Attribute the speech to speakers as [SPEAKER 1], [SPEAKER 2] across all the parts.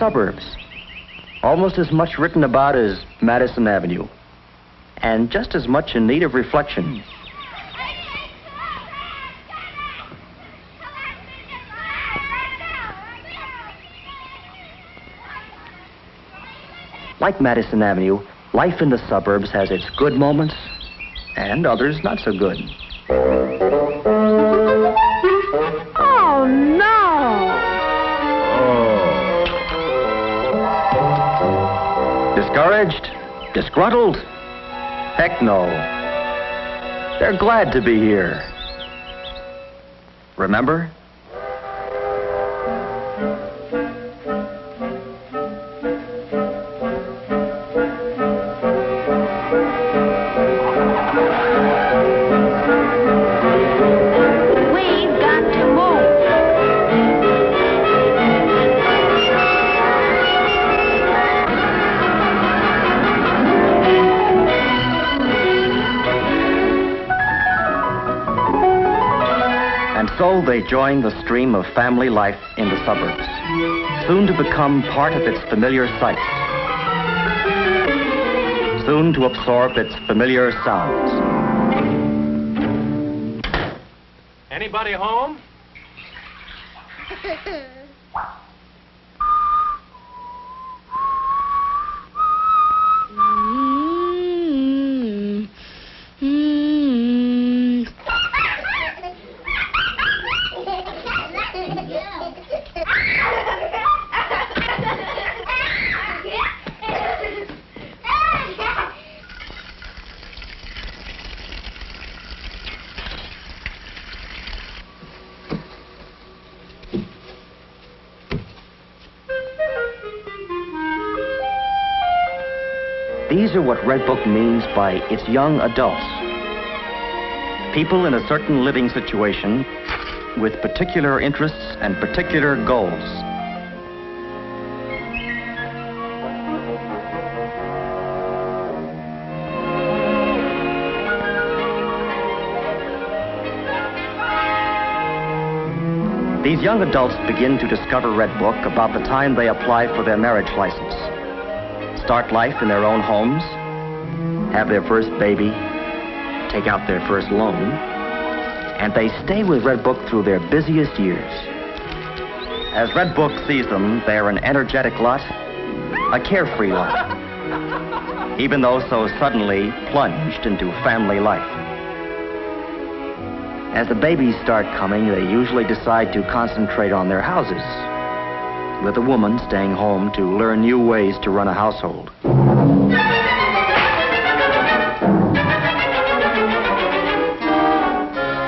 [SPEAKER 1] suburbs. Almost as much written about as Madison Avenue. And just as much in need of reflection. Like Madison Avenue, life in the suburbs has its good moments and others not so good.
[SPEAKER 2] Oh, no!
[SPEAKER 1] Discouraged? Disgruntled? Heck no. They're glad to be here. Remember? So they join the stream of family life in the suburbs, soon to become part of its familiar sights, soon to absorb its familiar sounds.
[SPEAKER 3] Anybody home?
[SPEAKER 1] These are what Red Book means by its young adults. People in a certain living situation with particular interests and particular goals. These young adults begin to discover Red Book about the time they apply for their marriage license. Start life in their own homes, have their first baby, take out their first loan, and they stay with Red Book through their busiest years. As Red Book sees them, they're an energetic lot, a carefree lot, even though so suddenly plunged into family life. As the babies start coming, they usually decide to concentrate on their houses, with the woman staying home to learn new ways to run a household.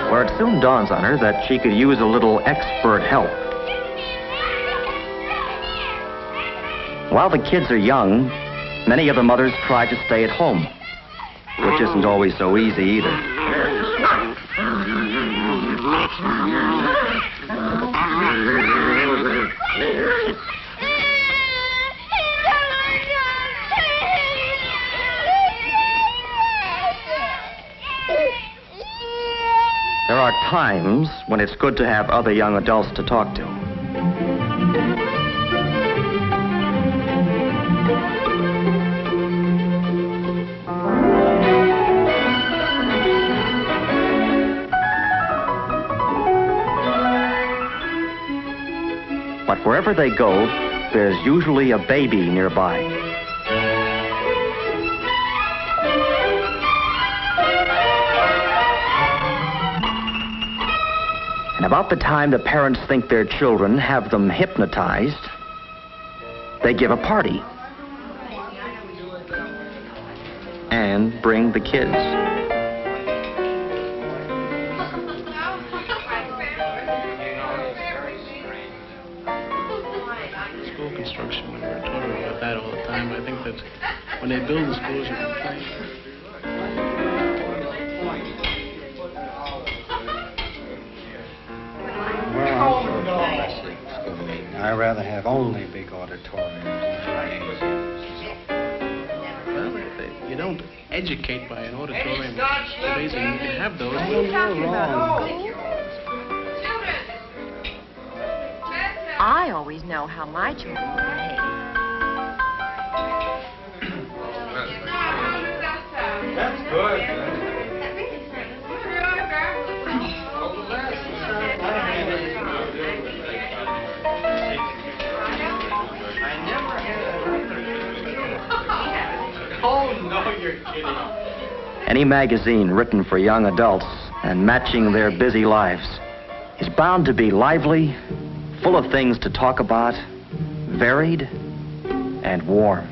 [SPEAKER 1] Where it soon dawns on her that she could use a little expert help. While the kids are young, many of the mothers try to stay at home, which isn't always so easy either. There are times when it's good to have other young adults to talk to. But wherever they go, there's usually a baby nearby. And about the time the parents think their children have them hypnotized, they give a party and bring the kids.
[SPEAKER 4] School construction, we were talking about that all the time. I think that when they build the schools, you can play.
[SPEAKER 5] I'd rather have only big auditoriums and
[SPEAKER 4] Well, you don't educate by an auditorium. So basically, you can have those.
[SPEAKER 2] I always know how my children behave.
[SPEAKER 6] That's good.
[SPEAKER 4] Oh, no, you're kidding.
[SPEAKER 1] Any magazine written for young adults and matching their busy lives is bound to be lively, full of things to talk about, varied, and warm.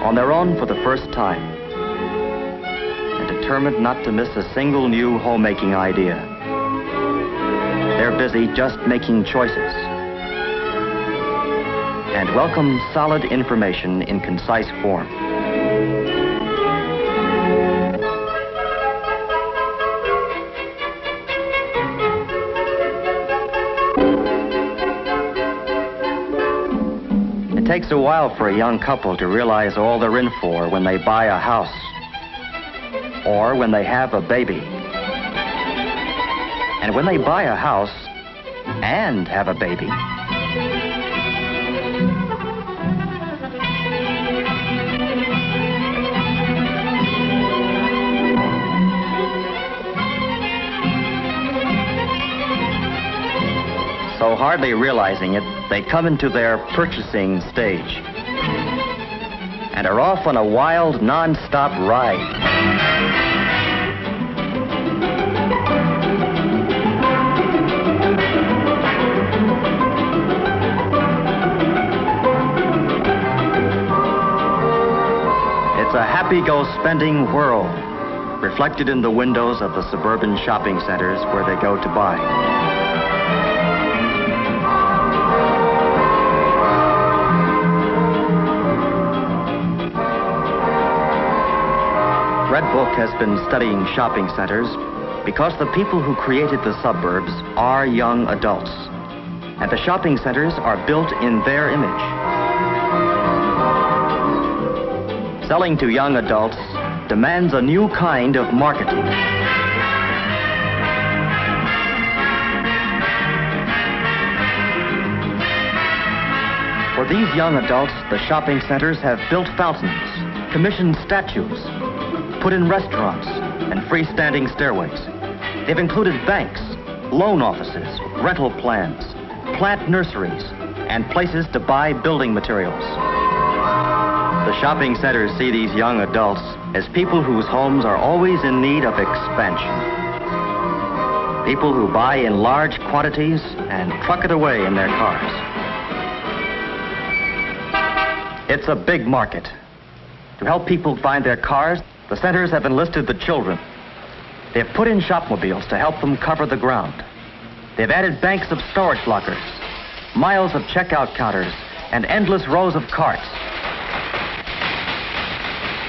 [SPEAKER 1] On their own for the first time, and determined not to miss a single new homemaking idea. They're busy just making choices and welcome solid information in concise form. It takes a while for a young couple to realize all they're in for when they buy a house or when they have a baby. And when they buy a house and have a baby, so hardly realizing it, they come into their purchasing stage and are off on a wild, non-stop ride. It's a happy-go-spending whirl, reflected in the windows of the suburban shopping centers where they go to buy. Red Book has been studying shopping centers because the people who created the suburbs are young adults, and the shopping centers are built in their image. Selling to young adults demands a new kind of marketing. For these young adults, the shopping centers have built fountains, commissioned statues, put in restaurants and freestanding stairways. They've included banks, loan offices, rental plans, plant nurseries, and places to buy building materials. The shopping centers see these young adults as people whose homes are always in need of expansion. People who buy in large quantities and truck it away in their cars. It's a big market. To help people find their cars, the centers have enlisted the children. They've put in shopmobiles to help them cover the ground. They've added banks of storage lockers, miles of checkout counters, and endless rows of carts.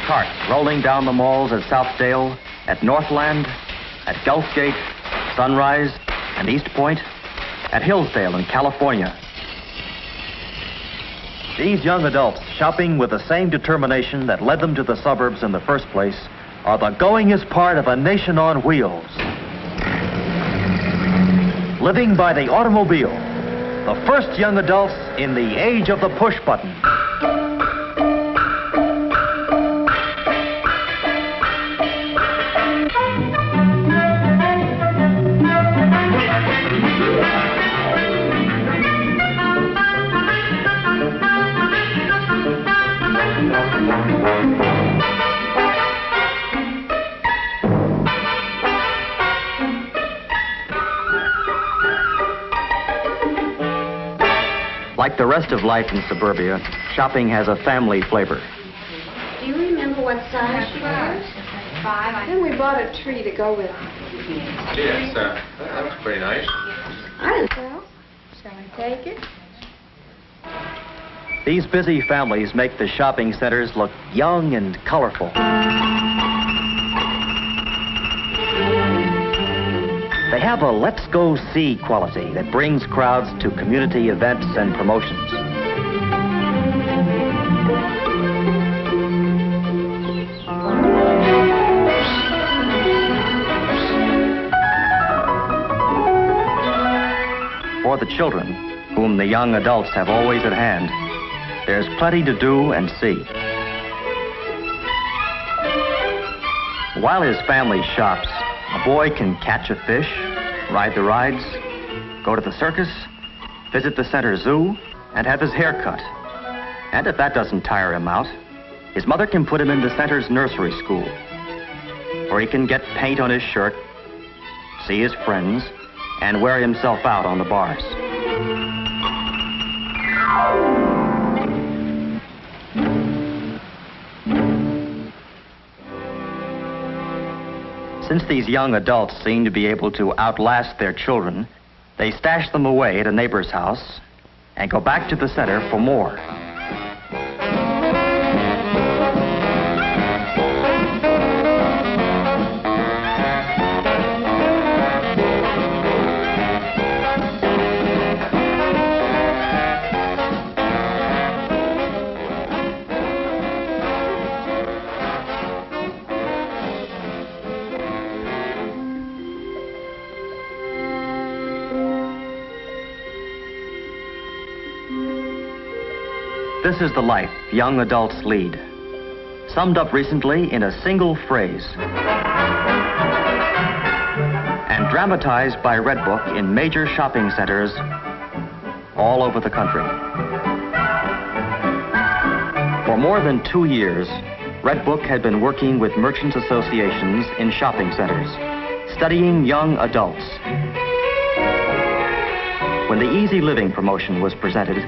[SPEAKER 1] Carts rolling down the malls at Southdale, at Northland, at Gulfgate, Sunrise, and East Point, at Hillsdale in California. These young adults, shopping with the same determination that led them to the suburbs in the first place, are the goingest part of a nation on wheels. Living by the automobile, the first young adults in the age of the push button. Like the rest of life in suburbia, shopping has a family flavor.
[SPEAKER 7] Do you remember what size she was?
[SPEAKER 2] 5.
[SPEAKER 8] Then we bought a tree to go with it.
[SPEAKER 6] Yes, that was pretty nice.
[SPEAKER 7] I don't
[SPEAKER 8] Well, shall I take it?
[SPEAKER 1] These busy families make the shopping centers look young and colorful. They have a let's go see quality that brings crowds to community events and promotions. For the children, whom the young adults have always at hand, there's plenty to do and see. While his family shops, a boy can catch a fish, ride the rides, go to the circus, visit the center zoo, and have his hair cut. And if that doesn't tire him out, his mother can put him in the center's nursery school, where he can get paint on his shirt, see his friends, and wear himself out on the bars. Since these young adults seem to be able to outlast their children, they stash them away at a neighbor's house and go back to the center for more. This is the life young adults lead, summed up recently in a single phrase, and dramatized by Redbook in major shopping centers all over the country. For more than 2 years, Redbook had been working with merchants' associations in shopping centers, studying young adults. When the Easy Living promotion was presented,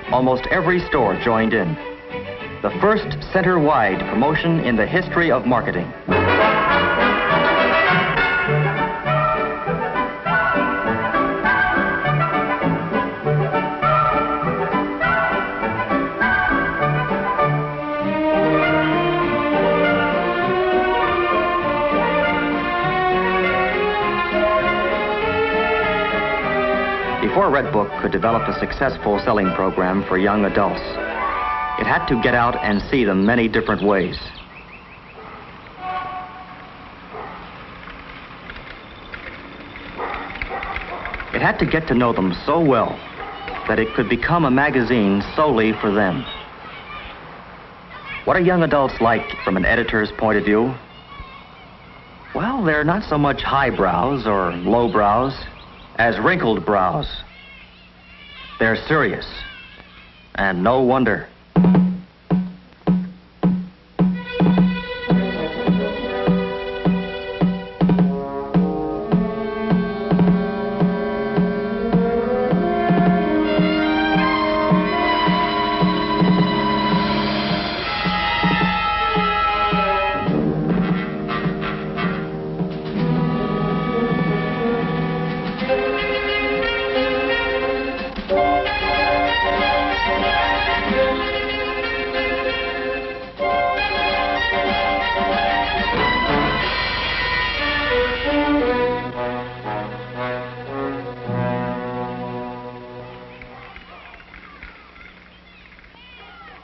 [SPEAKER 1] almost every store joined in. The first center-wide promotion in the history of marketing. Before Redbook could develop a successful selling program for young adults, it had to get out and see them many different ways. It had to get to know them so well that it could become a magazine solely for them. What are young adults like from an editor's point of view? Well, they're not so much highbrows or lowbrows as wrinkled brows. They're serious, and no wonder.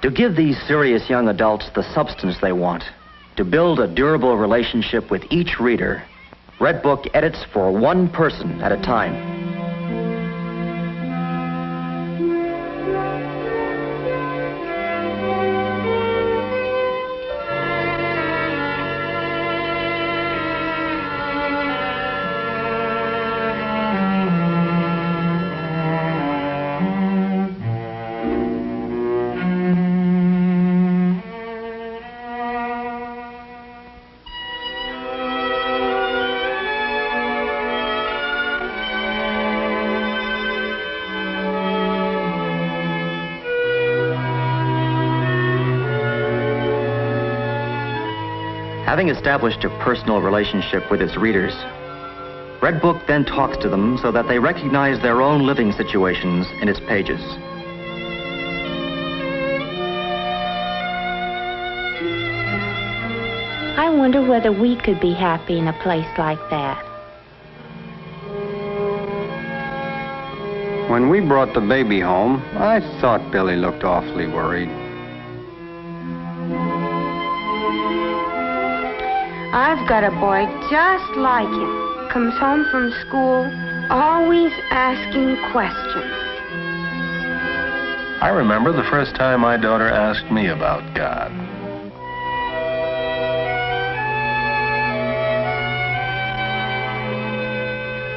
[SPEAKER 1] To give these serious young adults the substance they want, to build a durable relationship with each reader, Redbook edits for one person at a time. Having established a personal relationship with its readers, Red Book then talks to them so that they recognize their own living situations in its pages.
[SPEAKER 9] I wonder whether we could be happy in a place like that.
[SPEAKER 5] When we brought the baby home, I thought Billy looked awfully worried.
[SPEAKER 8] I've got a boy just like him. Comes home from school, always asking questions.
[SPEAKER 10] I remember the first time my daughter asked me about God.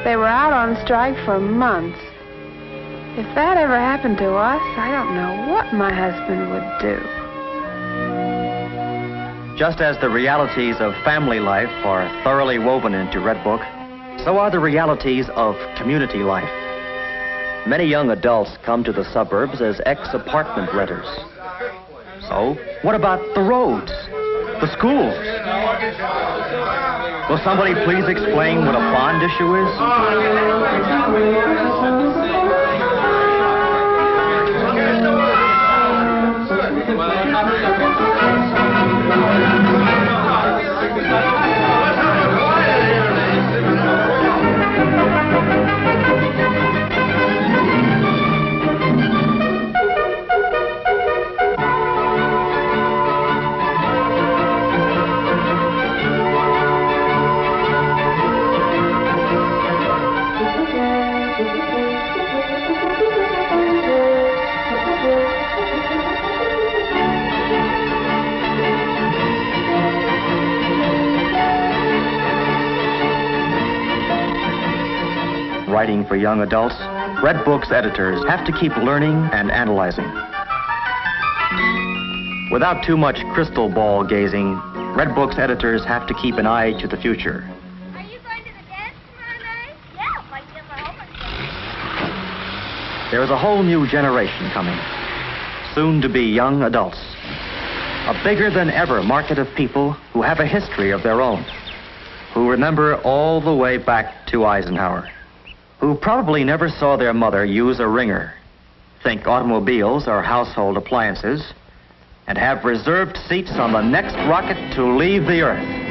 [SPEAKER 8] They were out on strike for months. If that ever happened to us, I don't know what my husband would do.
[SPEAKER 1] Just as the realities of family life are thoroughly woven into Red Book, so are the realities of community life. Many young adults come to the suburbs as ex-apartment renters. So, what about the roads, the schools? Will somebody please explain what a bond issue is? Writing for young adults, Red Book's editors have to keep learning and analyzing. Without too much crystal ball gazing, Red Book's editors have to keep an eye to the future.
[SPEAKER 11] Are you going to the dance tomorrow night? Yeah, if I get my homework done.
[SPEAKER 1] There is a whole new generation coming, soon to be young adults. A bigger than ever market of people who have a history of their own, who remember all the way back to Eisenhower, who probably never saw their mother use a ringer, think automobiles are household appliances, and have reserved seats on the next rocket to leave the Earth.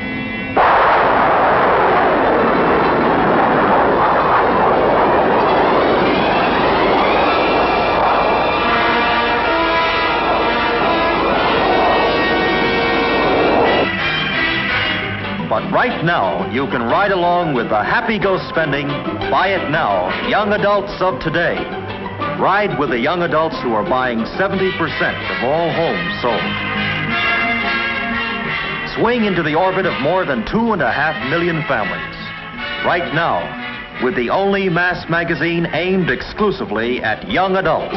[SPEAKER 1] But right now, you can ride along with the Happy Go Spending, Buy It Now, young adults of today. Ride with the young adults who are buying 70% of all homes sold. Swing into the orbit of more than 2.5 million families. Right now, with the only mass magazine aimed exclusively at young adults.